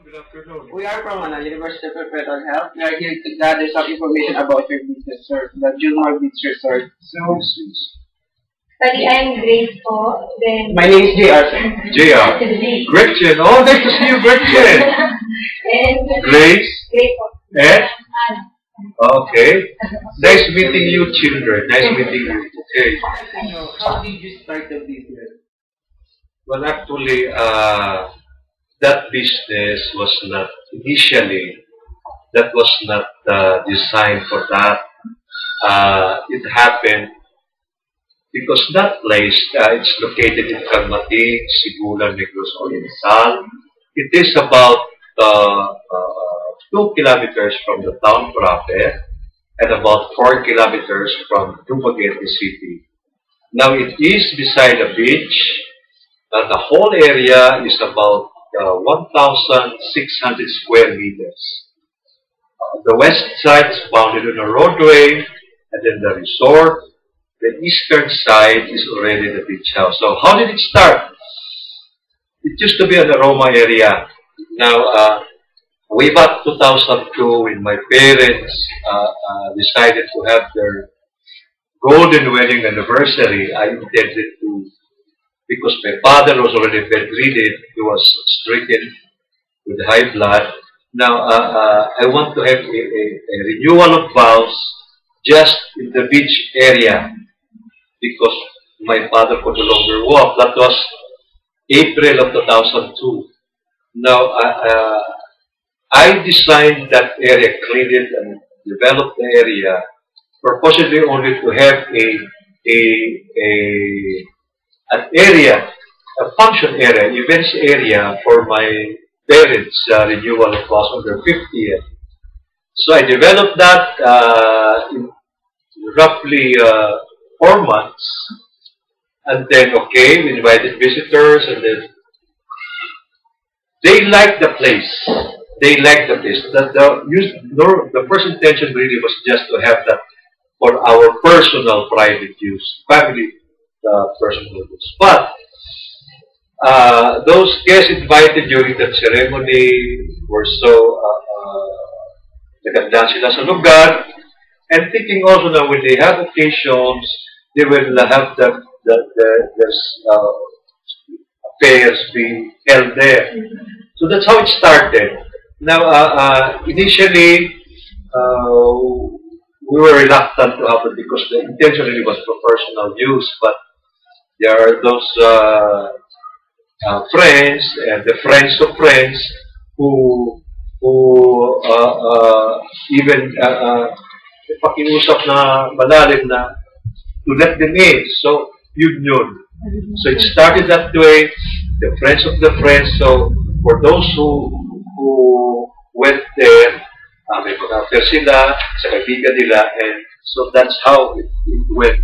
Good afternoon. We are from University of Mental Health. We are here to gather some information about your business, sir, the Junior Beach Resort. Sorry, I'm Grace po. Then, My name is JR, sir. JR. Gretchen. Oh, nice to see you, Gretchen. and Grace. Grace po. And? Okay. Nice meeting you, children. Nice meeting you. Okay. How did you start the business? Well, actually, that business was not initially, that was not designed for that. It happened because that place, it's located in Calmating, Sigulan, Negros Oriental. It is about 2 kilometers from the town proper and about 4 kilometers from Dumaguete City. Now, it is beside a beach. The whole area is about 1,600 square meters. The west side is bounded on a roadway, and then the resort. The eastern side is already the beach house. So how did it start? It used to be an aroma area. Now, way back 2002, when my parents decided to have their golden wedding anniversary, I intended to, because my father was already bedridden, he was stricken with high blood. Now, I want to have a renewal of vows just in the beach area because my father could no longer walk. That was April of 2002. Now, I designed that area, cleaned it, and developed the area, purposely only to have an area, a function area, events area for my parents' renewal of vows on their 50th. So I developed that in roughly 4 months, and then we invited visitors, and then they liked the place. They liked the place. The first intention really was just to have that for our personal private use, family personal use. But those guests invited during that ceremony were so naganda sila sa lugar, and thinking also that when they have occasions, they will have the affairs being held there. So that's how it started. Now, initially, we were reluctant to have it because the intention really was for personal use, but there are those friends and the friends of friends who even pakiusap na malalim na to let them in. So, yun. So it started that way, the friends of the friends. So for those who went there, may pag-after sila sa kaibigan nila, and so that's how it went.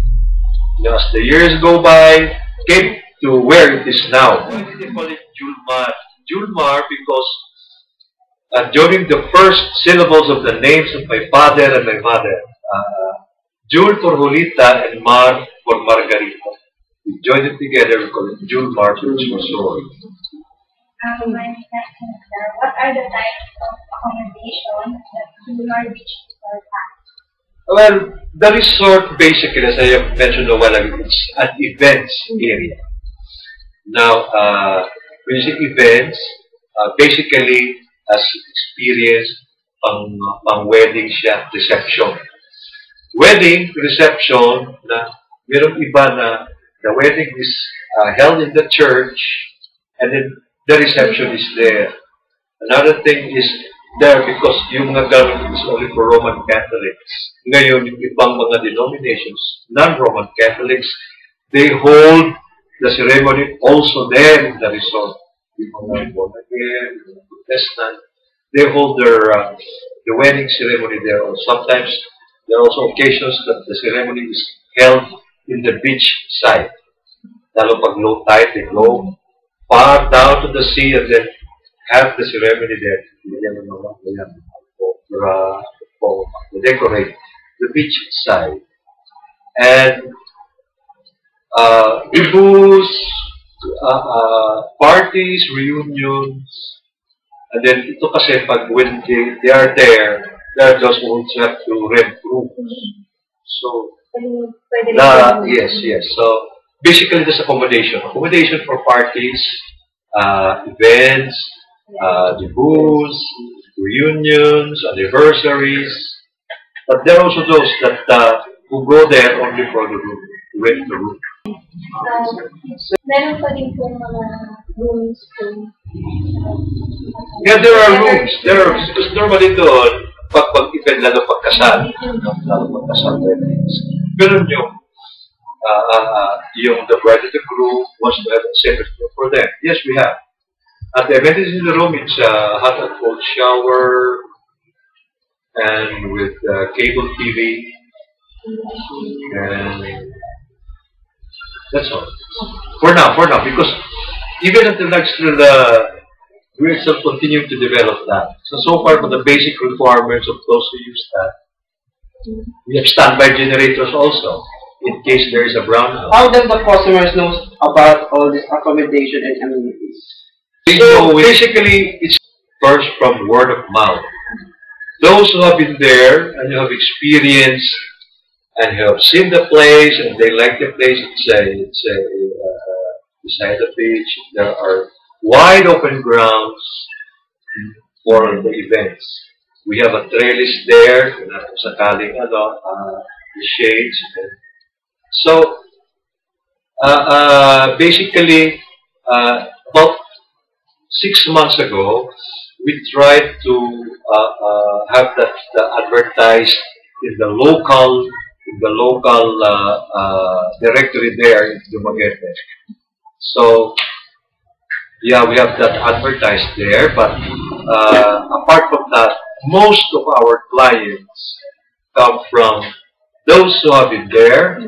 As the years go by, came to where it is now. Why did they call it Julmar? Julmar because during the first syllables of the names of my father and my mother, Jul for Julita and Mar for Margarita. We joined it together, we call it Julmar, which was Lord. What are the types of accommodation that Junior Beach Resort has? Well, the resort basically, as I have mentioned a while ago, it's an events area. Now, when you say events, basically as experience pang wedding siya, reception. Wedding, reception, na mayroong iba na the wedding is held in the church and then the reception is there. Another thing is there because yung mga ganon is only for Roman Catholics. Ngayon, yung ibang mga denominations, non-Roman Catholics, they hold the ceremony also there in the resort. Yung mga born again, yung mga Protestant, they hold their the wedding ceremony there. Or sometimes there are also occasions that the ceremony is held in the beach side. Lalo pag low tide, they go far down to the sea and then have the ceremony there. To decorate the beach side. And booths, parties, reunions, And then ito kasi pag when they are there are those who have to rent room. So, yes. So, basically this accommodation. Accommodation for parties, events, debuts, reunions, anniversaries. But there are also those that who go there only for the room, to rent the room. Meron pa din po mga rooms po. Yeah, there are rooms. Because normally doon, pag-event lalo pagkasal, meron yung the bride and the groom wants to have a separate room for them. Yes, we have. At the amenities in the room, it's a hot and cold shower, and with cable TV, and that's all. For now, because even at the next we still continue to develop that. So far, for the basic requirements of those who use that, we have standby generators also, in case there is a brownout. How does the customers know about all this accommodation and amenities? So basically, it's first from word of mouth. Those who have been there and who have experienced and who have seen the place and they like the place, it's beside the beach. There are wide open grounds for the events. We have a trellis there, sakaling the shades. So basically, about 6 months ago, we tried to have that advertised in the local directory there in Dumaguete. So yeah, we have that advertised there. But apart from that, most of our clients come from those who have been there,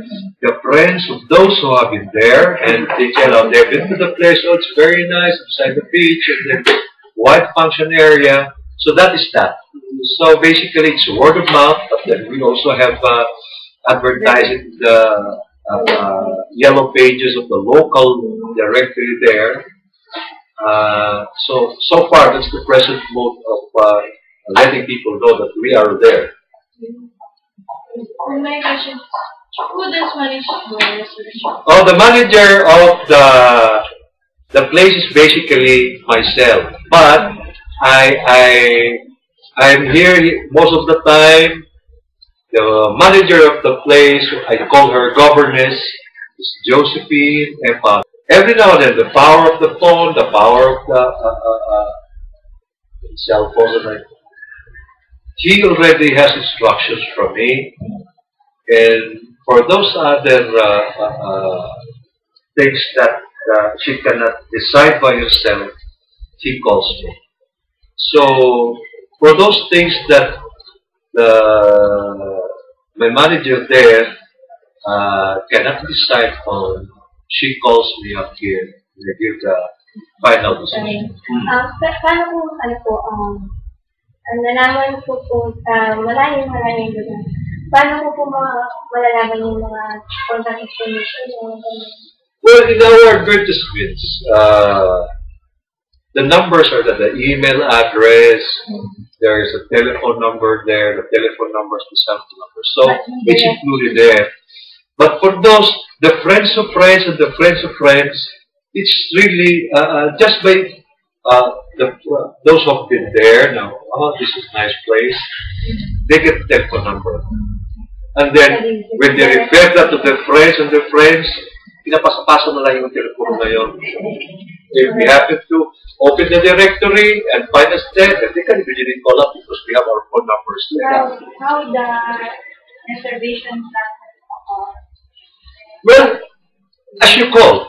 the friends of those who have been there, and they tell them they've been to the place. Oh, it's very nice beside the beach, and then wide function area. So that is that. So basically, it's word of mouth, but then we also have advertising the yellow pages of the local directory there. So far, that's the present mode of letting people know that we are there. My question, who does manage the reservation? Oh, the manager of the place is basically myself, but I'm here most of the time. The manager of the place, I call her governess, is Josephine. Every now and then, the power of the phone, the power of the cell phone, he already has instructions from me. And for those other things that she cannot decide by herself, he calls me. So for those things that my manager there cannot decide on, she calls me up here and I give the final decision. Paano nalaman po maraming lugar. Paano po malalaman yung mga contact information? Well, in our advertisements, the numbers are the email address, there is a telephone number there, the telephone number is the cell phone number. So it's included there. But for those, the friends of friends and the friends of friends, it's really just by those who have been there now. Oh, this is a nice place. They get the telephone number. And then, when they refer that to their friends and their friends, pinapasa-pasa na lang yung telephone na yun. If we happen to open the directory and find us there, then they can immediately call up because we have our phone numbers there. How the reservation process? Well, as you call.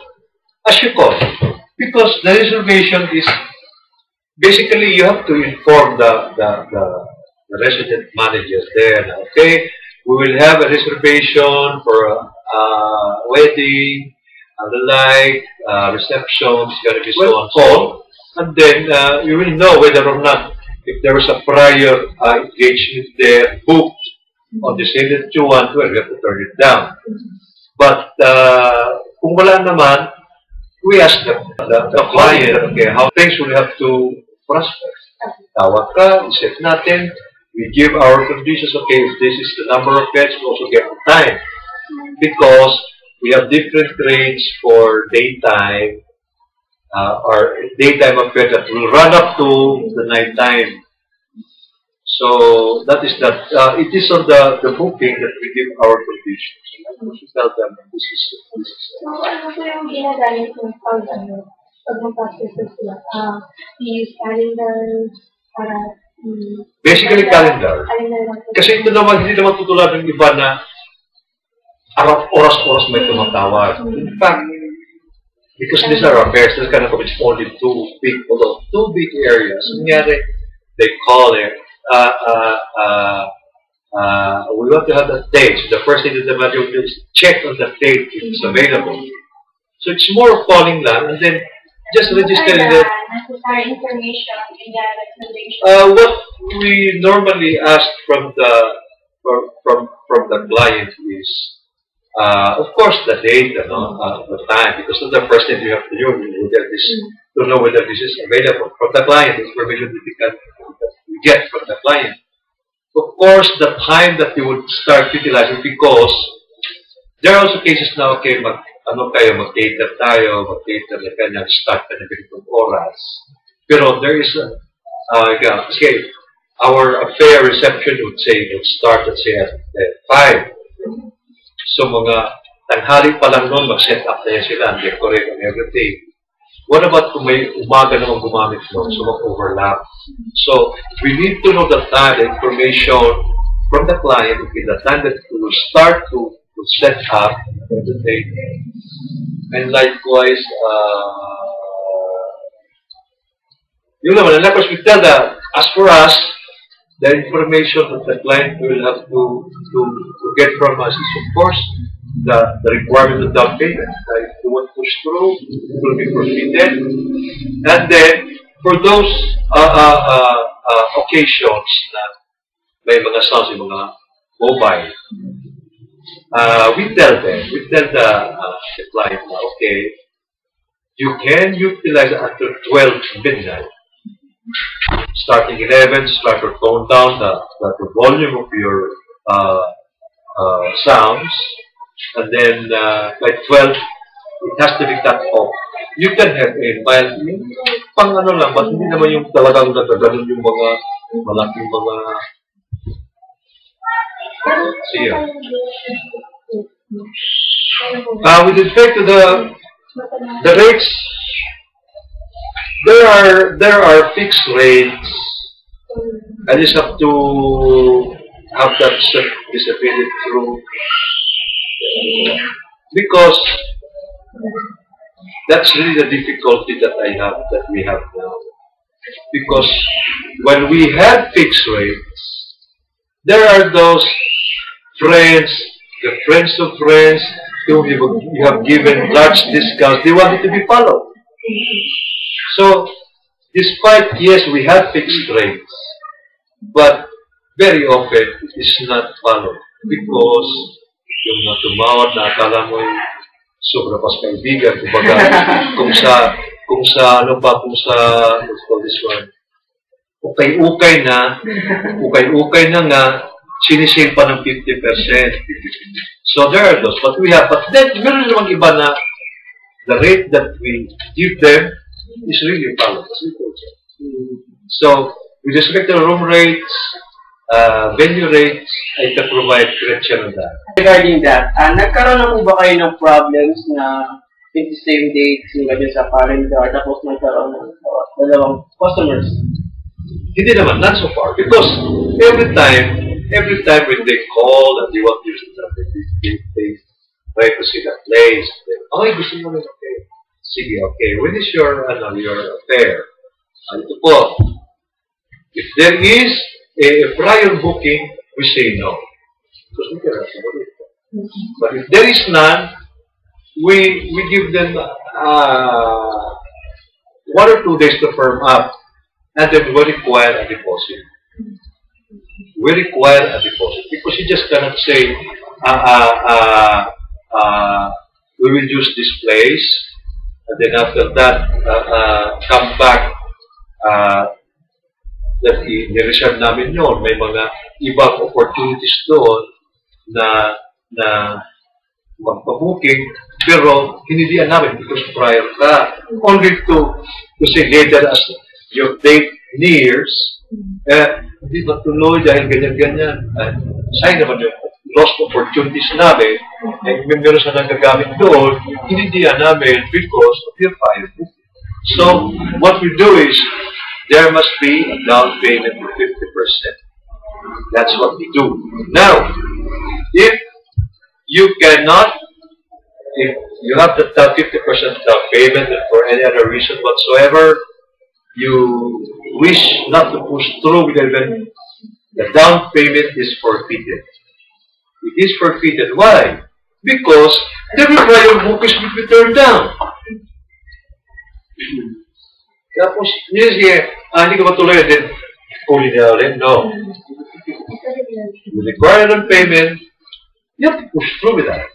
Because the reservation is, basically you have to inform the resident manager there. Okay, we will have a reservation for a wedding, and the like, reception is going to be so on call, and then you will know whether or not, if there was a prior engagement there booked on the same that you want, well, we have to turn it down. But kung wala naman, we ask the client, okay, how things will have to prosper. Tawag ka, iset natin, we give our conditions, okay, if this is the number of beds, we also get the time. Because we have different rates for daytime, or daytime affair that will run up to the night time. So that is that. It is on the booking that we give our conditions. We tell them this is. So, ano po yung ginagamit ng pag mag-process sila? We use calendars para Basically calendar. calendar lang po. Kasi ito naman, hindi naman tutulad ng iba na oras-oras may tumatawag. In fact, because these are affairs, this kind of it's only two big areas. Nangyari, they call it, we want to have the date. So the first thing that the manager will do is check on the date if it's available. So it's more calling lang, and then just registering it. Necessary information in the reservation. What we normally ask from the client is, of course, the date, the time, because that's the first thing you have to do. To know whether this is available from the client, information that you get from the client. Of course, the time that you would start utilizing, because there are also cases now, okay, mag-cater tayo, mag-cater na kanya, start ka na ganitong oras. Pero there is okay, our affair reception would start, let's say, at 5. So, mga tanghali pa lang noon, mag-set up na yan sila, decorate and everything. What about kung may umaga naman gumamit noon, so mag-overlap? So, we need to know the time, the information from the client, okay, the time that we will start to set up the date. And likewise, yun naman, and likewise, we tell that, as for us, the information that the client will have to get from us is, of course, the requirement of down payment. If you want to push through, it will be proceeded. And then, for those occasions na may mga sounds, yung mga mobile, we tell the client, okay, you can utilize it until 12 midnight. Starting 11, start to tone down the volume of your sounds, and then by 12, it has to be cut off. You can have a mild, pang ano lang, but hindi naman yung talagang nagaganon yung mga malaking mga siya. With respect to the rates, there are fixed rates. I just have to have that dissipated through, because that's really the difficulty that we have now. Because when we have fixed rates, there are those friends, the friends of friends, whom you have given large discounts. They want it to be followed. So, despite, yes, we have fixed rates, but very often it is not followed, because yung tumawad na akala mo yung sobra pas kaibigan, kumbaga, kung sa let's call this one, ukay-ukay na nga, sinisale pa ng 50%. So there are those, but then, meron namang iba na the rate that we give them is really followed. So, with respect to room rates, venue rates, I can provide correction on that. Regarding that, nagkaroon na po ba kayo ng problems na in the same date, sinigay sa calendar, tapos nagkaroon ng dalawang customers? Hindi naman, not so far. Because every time when they call and they want to use it, they try to see the place. Okay, gusto mo rin, okay. Sige, okay. When is your affair? Ito po. If there is a prior booking, we say no. Because we can accommodate that. But if there is none, we give them 1 or 2 days to firm up, and then we require a deposit. We require a deposit because you just cannot say we will use this place, and then after that come back that i-reserve namin yun. May mga ibang opportunities doon na magpa-booking, pero hinilian namin because prior ka. Only to say later as your date nears, hindi matuloy dahil ganyan-ganyan. Sayang naman yung lost opportunities namin, meron sa nagagamit doon, hinilian namin because of your prior booking. So, what we do is, there must be a down payment of 50%. That's what we do. Now, if you cannot, if you have the 50% down payment and for any other reason whatsoever, you wish not to push through with the event, the down payment is forfeited. It is forfeited. Why? Because the prior book is will be turned down. Tapos, hindi ka matuloy, then fully na ulit. No. You require a payment, you have to push through with that.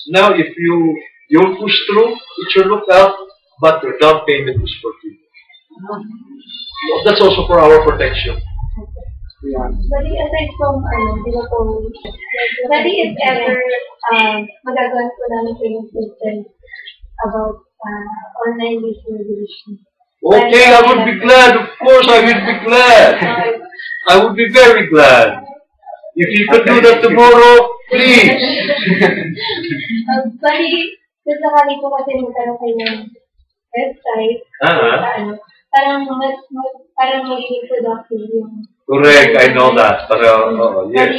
Now, if you'll push through, it should look out, but your down payment is forfeited. That's also for our protection. Yeah. But aside from, but if ever, magagawa po namin training system about online resolution. Okay, I would be glad. Of course, I would be glad. I would be very glad. If you could do that tomorrow, please. Bali, sakali po kasi magkaroon kayo ng website. Parang magiging productive yung... Correct, I know that. Pero, yes.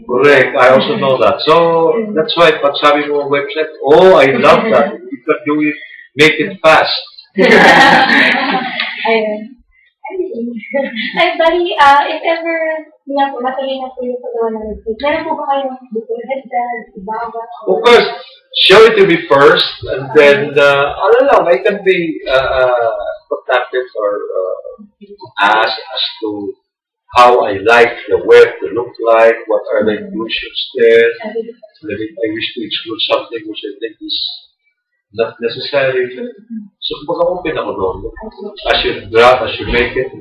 Correct, I also know that. So, that's why pag sabi mo website, oh, I love that. You can do it, make it fast. Ayun. Ay, bali, if ever matuloy na po yung paggawa ng website, meron po ba kayong before headset, ibaba? Of course, show it to me first, and then, I can be contacted or asked as to how I like the web to look like, what are the inclusions there, and if I wish to exclude something which I think is not necessary. So, open ako doon. As you draft, as you make it,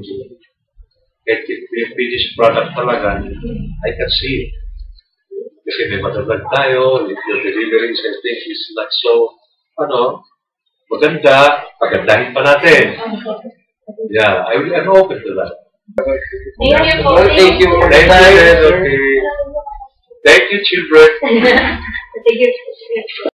if you finish product talaga, I can see it. Kasi may madalag tayo, if your deliveries, I think, is not so, maganda, pagandahin pa natin. Yeah, I'm open to that. Thank you. Thank you. Okay. Thank you, children. Thank you.